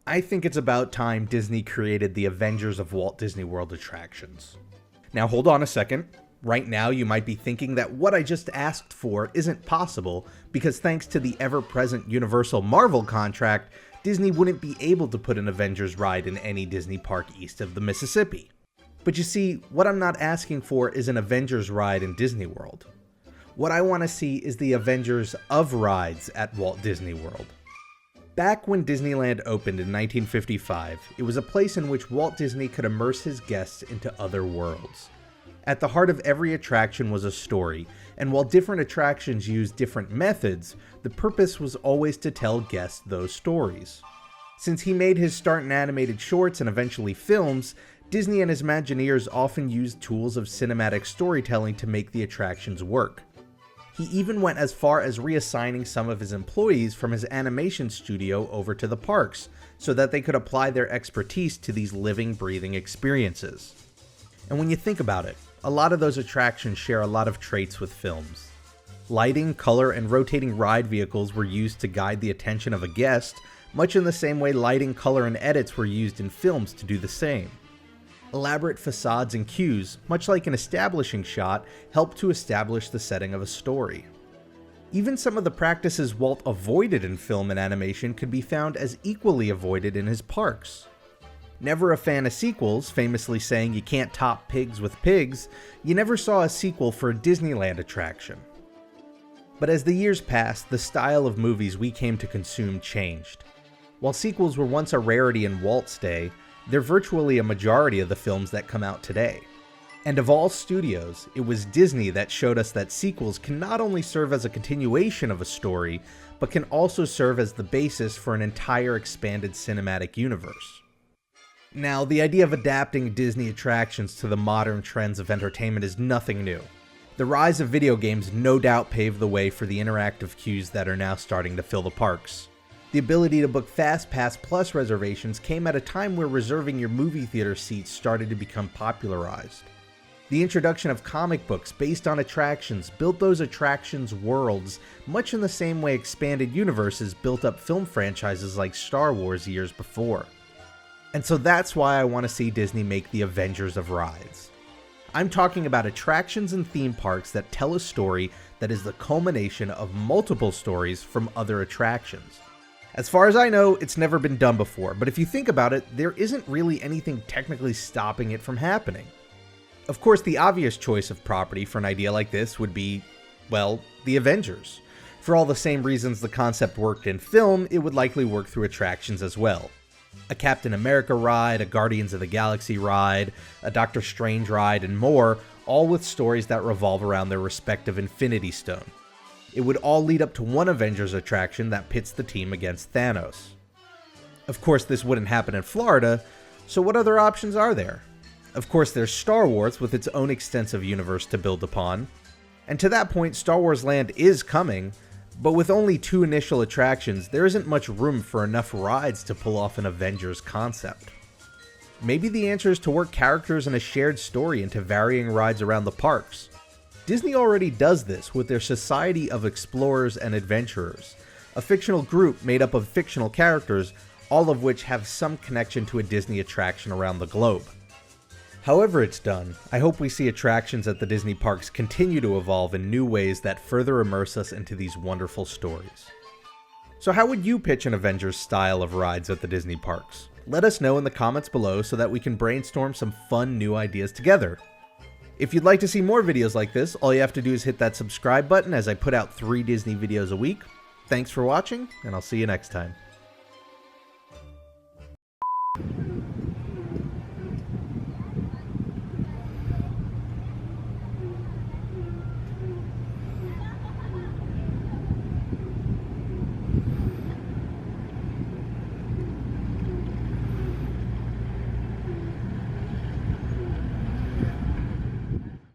I think it's about time Disney created the Avengers of Walt Disney World attractions. Now hold on a second. Right now you might be thinking that what I just asked for isn't possible because thanks to the ever-present Universal Marvel contract, Disney wouldn't be able to put an Avengers ride in any Disney park east of the Mississippi. But you see, what I'm not asking for is an Avengers ride in Disney World. What I want to see is the Avengers of rides at Walt Disney World. Back when Disneyland opened in 1955, it was a place in which Walt Disney could immerse his guests into other worlds. At the heart of every attraction was a story, and while different attractions used different methods, the purpose was always to tell guests those stories. Since he made his start in animated shorts and eventually films, Disney and his Imagineers often used tools of cinematic storytelling to make the attractions work. He even went as far as reassigning some of his employees from his animation studio over to the parks, so that they could apply their expertise to these living, breathing experiences. And when you think about it, a lot of those attractions share a lot of traits with films. Lighting, color, and rotating ride vehicles were used to guide the attention of a guest, much in the same way lighting, color, and edits were used in films to do the same. Elaborate facades and cues, much like an establishing shot, help to establish the setting of a story. Even some of the practices Walt avoided in film and animation could be found as equally avoided in his parks. Never a fan of sequels, famously saying you can't top pigs with pigs, you never saw a sequel for a Disneyland attraction. But as the years passed, the style of movies we came to consume changed. While sequels were once a rarity in Walt's day, they're virtually a majority of the films that come out today. And of all studios, it was Disney that showed us that sequels can not only serve as a continuation of a story, but can also serve as the basis for an entire expanded cinematic universe. Now, the idea of adapting Disney attractions to the modern trends of entertainment is nothing new. The rise of video games no doubt paved the way for the interactive cues that are now starting to fill the parks. The ability to book FastPass Plus reservations came at a time where reserving your movie theater seats started to become popularized. The introduction of comic books based on attractions built those attractions' worlds, much in the same way expanded universes built up film franchises like Star Wars years before. And so that's why I want to see Disney make the Avengers of rides. I'm talking about attractions and theme parks that tell a story that is the culmination of multiple stories from other attractions. As far as I know, it's never been done before, but if you think about it, there isn't really anything technically stopping it from happening. Of course, the obvious choice of property for an idea like this would be, well, the Avengers. For all the same reasons the concept worked in film, it would likely work through attractions as well. A Captain America ride, a Guardians of the Galaxy ride, a Doctor Strange ride, and more, all with stories that revolve around their respective Infinity Stone. It would all lead up to one Avengers attraction that pits the team against Thanos. Of course, this wouldn't happen in Florida, so what other options are there? Of course, there's Star Wars with its own extensive universe to build upon. And to that point, Star Wars Land is coming, but with only 2 initial attractions, there isn't much room for enough rides to pull off an Avengers concept. Maybe the answer is to work characters and a shared story into varying rides around the parks. Disney already does this with their Society of Explorers and Adventurers, a fictional group made up of fictional characters, all of which have some connection to a Disney attraction around the globe. However it's done, I hope we see attractions at the Disney parks continue to evolve in new ways that further immerse us into these wonderful stories. So how would you pitch an Avengers style of rides at the Disney parks? Let us know in the comments below so that we can brainstorm some fun new ideas together. If you'd like to see more videos like this, all you have to do is hit that subscribe button as I put out 3 Disney videos a week. Thanks for watching, and I'll see you next time.